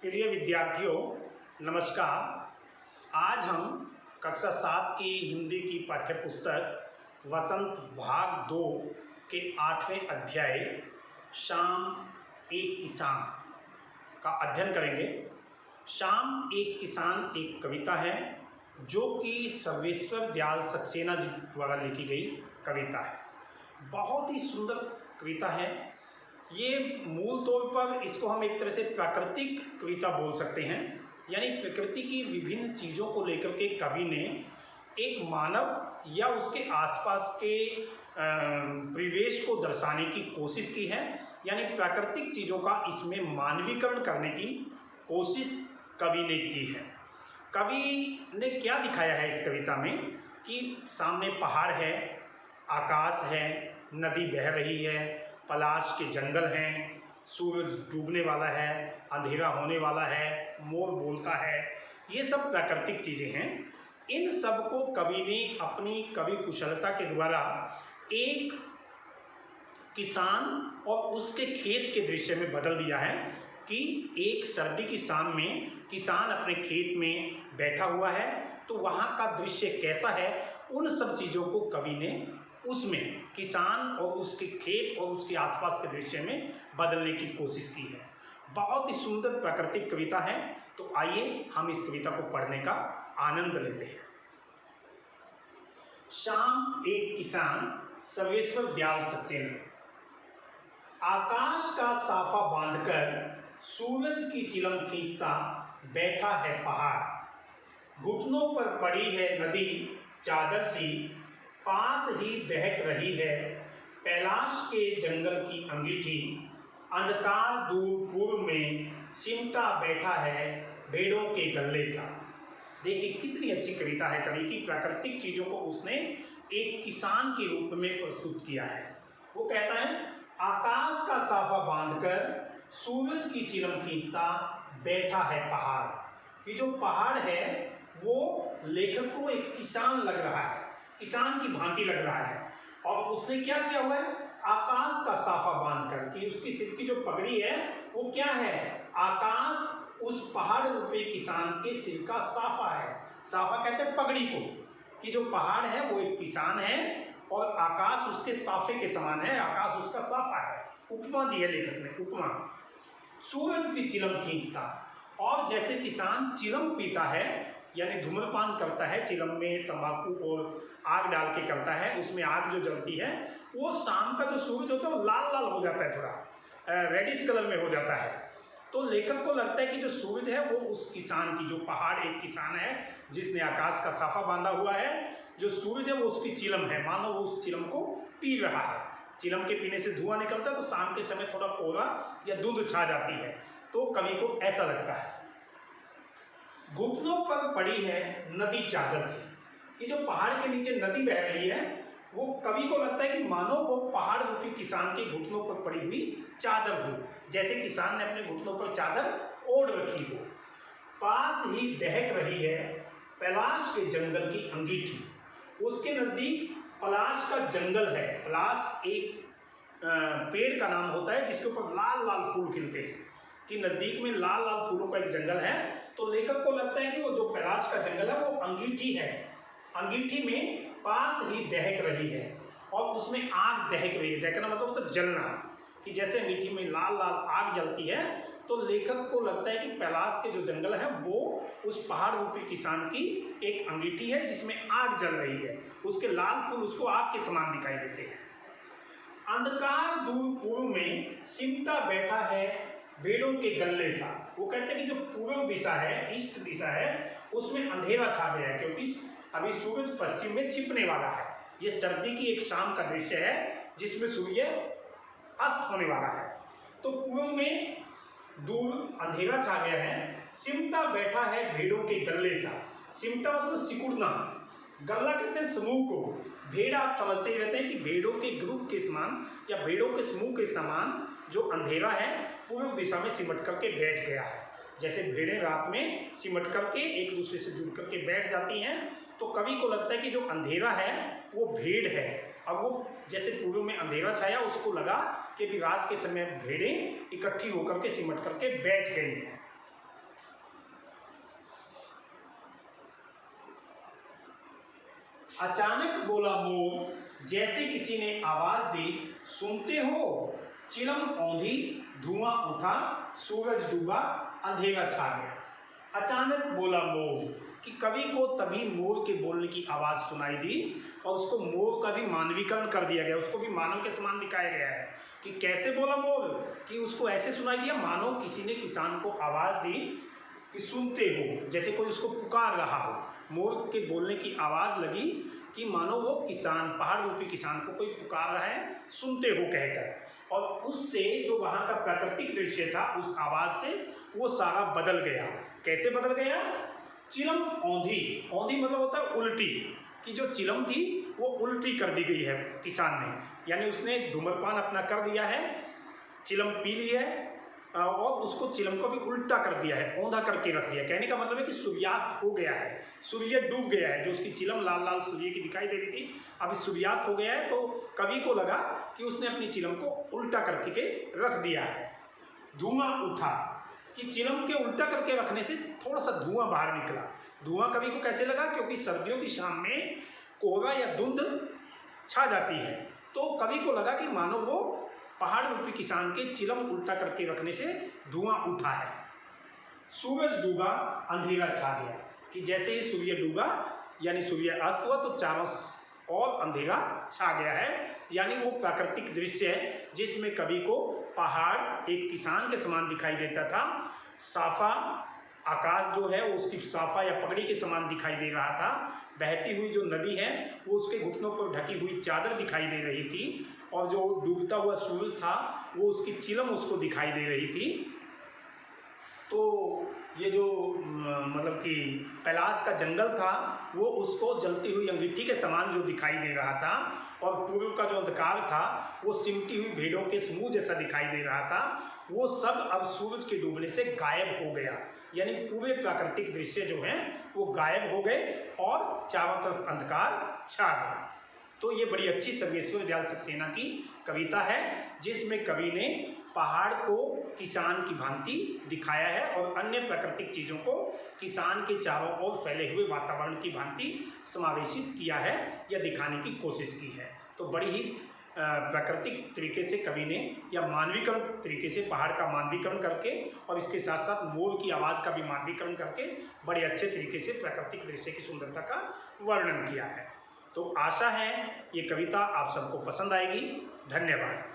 प्रिय विद्यार्थियों, नमस्कार। आज हम कक्षा 7 की हिंदी की पाठ्यपुस्तक वसंत भाग 2 के 8वें अध्याय शाम एक किसान का अध्ययन करेंगे। शाम एक किसान एक कविता है जो कि सर्वेश्वर दयाल सक्सेना जी द्वारा लिखी गई कविता है। बहुत ही सुंदर कविता है। ये मूल तौर पर इसको हम एक तरह से प्राकृतिक कविता बोल सकते हैं, यानी प्रकृति की विभिन्न चीज़ों को लेकर के कवि ने एक मानव या उसके आसपास के परिवेश को दर्शाने की कोशिश की है, यानी प्राकृतिक चीज़ों का इसमें मानवीकरण करने की कोशिश कवि ने की है। कवि ने क्या दिखाया है इस कविता में कि सामने पहाड़ है, आकाश है, नदी बह रही है, पलाश के जंगल हैं, सूरज डूबने वाला है, अंधेरा होने वाला है, मोर बोलता है, ये सब प्राकृतिक चीज़ें हैं। इन सब को कवि ने अपनी कवि कुशलता के द्वारा एक किसान और उसके खेत के दृश्य में बदल दिया है कि एक सर्दी की शाम में किसान अपने खेत में बैठा हुआ है, तो वहाँ का दृश्य कैसा है, उन सब चीज़ों को कवि ने उसमें किसान और उसके खेत और उसके आसपास के दृश्य में बदलने की कोशिश की है। बहुत ही सुंदर प्राकृतिक कविता है। तो आइए हम इस कविता को पढ़ने का आनंद लेते हैं। शाम एक किसान, सर्वेश्वर दयाल सक्सेना। आकाश का साफा बांधकर सूरज की चिलम खींचता बैठा है पहाड़। घुटनों पर पड़ी है नदी चादर सी, पास ही दहक रही है कैलाश के जंगल की अंगीठी। अंधकार दूर पूर्व में सिमटा बैठा है भेड़ों के गल्ले सा। देखिए कितनी अच्छी कविता है कवि की। प्राकृतिक चीज़ों को उसने एक किसान के रूप में प्रस्तुत किया है। वो कहता है, आकाश का साफा बांधकर सूरज की चिलम खींचता बैठा है पहाड़। ये जो पहाड़ है वो लेखक को एक किसान लग रहा है, किसान की भांति लग रहा है। और उसने क्या किया हुआ है, आकाश का साफा बांधकर, कि उसकी सिर की जो पगड़ी है वो क्या है, आकाश उस पहाड़ रूपी किसान के सिर का साफा है। साफा कहते हैं पगड़ी को, कि जो पहाड़ है वो एक किसान है और आकाश उसके साफे के समान है, आकाश उसका साफा है। उपमा दी है लेखक ने, उपमा। सूरज की चिलम खींचता, और जैसे किसान चिलम पीता है यानी धूम्रपान करता है, चिलम में तंबाकू और आग डाल के करता है, उसमें आग जो जलती है वो शाम का जो सूरज होता है वो लाल लाल हो जाता है, थोड़ा रेडिश कलर में हो जाता है। तो लेखक को लगता है कि जो सूरज है वो उस किसान की, जो पहाड़ एक किसान है जिसने आकाश का साफा बांधा हुआ है, जो सूरज है वो उसकी चिलम है, मानो वो उस चिलम को पी रहा है। चिलम के पीने से धुआं निकलता है तो शाम के समय थोड़ा कोहरा या धुंध छा जाती है, तो कवि को ऐसा लगता है। घुटनों पर पड़ी है नदी चादर सी, कि जो पहाड़ के नीचे नदी बह रही है वो कवि को लगता है कि मानो वो पहाड़ रूपी किसान के घुटनों पर पड़ी हुई चादर हो, जैसे किसान ने अपने घुटनों पर चादर ओढ़ रखी हो। पास ही दहक रही है पलाश के जंगल की अंगीठी। उसके नज़दीक पलाश का जंगल है। पलाश एक पेड़ का नाम होता है जिसके ऊपर लाल लाल फूल खिलते हैं, कि नज़दीक में लाल लाल फूलों का एक जंगल है। तो लेखक को लगता है कि वो जो पलाश का जंगल है वो अंगीठी है, अंगीठी में पास ही दहक रही है और उसमें आग दहक रही है। दहकना मतलब तो जलना, कि जैसे अंगीठी में लाल लाल आग जलती है, तो लेखक को लगता है कि पलाश के जो जंगल है वो उस पहाड़ रूपी किसान की एक अंगीठी है जिसमें आग जल रही है, उसके लाल फूल उसको आग के समान दिखाई देते हैं। अंधकार दूर पूर्व में सिमटा बैठा है भेड़ों के गल्ले सा। वो कहते हैं कि जो पूर्व दिशा है, ईस्ट दिशा है, उसमें अंधेरा छा गया है क्योंकि अभी सूरज पश्चिम में छिपने वाला है। ये सर्दी की एक शाम का दृश्य है जिसमें सूर्य अस्त होने वाला है। तो पूर्व में दूर अंधेरा छा गया है। सिमटा बैठा है भेड़ों के गल्ले सा। सिमटा मतलब सिकुड़ना, गल्ला कहते हैं समूह को। भेड़ आप समझते ही रहते हैं कि भेड़ों के ग्रुप के समान या भेड़ों के समूह के समान जो अंधेरा है पूर्व दिशा में सिमट करके बैठ गया है। जैसे भेड़ें रात में सिमट करके एक दूसरे से जुड़ करके बैठ जाती हैं, तो कवि को लगता है कि जो अंधेरा है वो भेड़ है। अब वो जैसे पूर्व में अंधेरा छाया, उसको लगा कि भी रात के समय भेड़ें इकट्ठी होकर के सिमट करके बैठ गई हैं। अचानक बोला मोर जैसे किसी ने आवाज दी, सुनते हो चिलम औंधी, धुआं उठा, सूरज डूबा, अंधेरा छा गया। अचानक बोला मोर कि कवि को तभी मोर के बोलने की आवाज़ सुनाई दी और उसको मोर का भी मानवीकरण कर दिया गया, उसको भी मानव के समान दिखाया गया है कि कैसे बोला मोर कि उसको ऐसे सुनाई दिया मानो किसी ने किसान को आवाज़ दी कि सुनते हो, जैसे कोई उसको पुकार रहा हो। मोर के बोलने की आवाज़ लगी कि मानो वो किसान, पहाड़ रूपी किसान को कोई पुकार रहा है, सुनते हो कहकर। और उससे जो वहाँ का प्राकृतिक दृश्य था उस आवाज़ से वो सारा बदल गया। कैसे बदल गया? चिलम औंधी, औंधी मतलब होता है उल्टी, कि जो चिलम थी वो उल्टी कर दी गई है किसान ने, यानी उसने धूम्रपान अपना कर दिया है, चिलम पी ली है और उसको चिलम को भी उल्टा कर दिया है, औंधा करके रख दिया। कहने का मतलब है कि सूर्यास्त हो गया है, सूर्य डूब गया है। जो उसकी चिलम लाल लाल सूर्य की दिखाई दे रही थी, अभी सूर्यास्त हो गया है, तो कवि को लगा कि उसने अपनी चिलम को उल्टा करके रख दिया है। धुआं उठा, कि चिलम के उल्टा करके रखने से थोड़ा सा धुआं बाहर निकला। धुआं कवि को कैसे लगा? क्योंकि सर्दियों की शाम में कोहरा या धुंध छा जाती है, तो कवि को लगा कि मानो वो पहाड़ रूपी किसान के चिलम उल्टा करके रखने से धुआं उठा है। सूरज डूबा, अंधेरा छा गया, कि जैसे ही सूर्य डूबा यानी सूर्य अस्त हुआ तो चारों और अंधेरा छा गया है। यानी वो प्राकृतिक दृश्य है जिसमें कवि को पहाड़ एक किसान के समान दिखाई देता था, साफा आकाश जो है वो उसकी साफा या पगड़ी के समान दिखाई दे रहा था, बहती हुई जो नदी है वो उसके घुटनों पर ढकी हुई चादर दिखाई दे रही थी, और जो डूबता हुआ सूरज था वो उसकी चिलम उसको दिखाई दे रही थी। तो ये जो मतलब कि कैलाश का जंगल था वो उसको जलती हुई अंगीठी के समान जो दिखाई दे रहा था, और पूर्व का जो अंधकार था वो सिमटी हुई भेड़ों के समूह जैसा दिखाई दे रहा था। वो सब अब सूरज के डूबने से गायब हो गया, यानी पूरे प्राकृतिक दृश्य जो हैं वो गायब हो गए और चारों तरफ अंधकार छा गया। तो ये बड़ी अच्छी सर्वेश्वर दयाल सक्सेना की कविता है जिसमें कवि ने पहाड़ को किसान की भांति दिखाया है और अन्य प्राकृतिक चीज़ों को किसान के चारों ओर फैले हुए वातावरण की भांति समावेशित किया है या दिखाने की कोशिश की है। तो बड़ी ही प्राकृतिक तरीके से कवि ने या मानवीकरण तरीके से पहाड़ का मानवीकरण करके और इसके साथ साथ मोर की आवाज़ का भी मानवीकरण करके बड़े अच्छे तरीके से प्राकृतिक दृश्य की सुंदरता का वर्णन किया है। तो आशा है ये कविता आप सबको पसंद आएगी। धन्यवाद।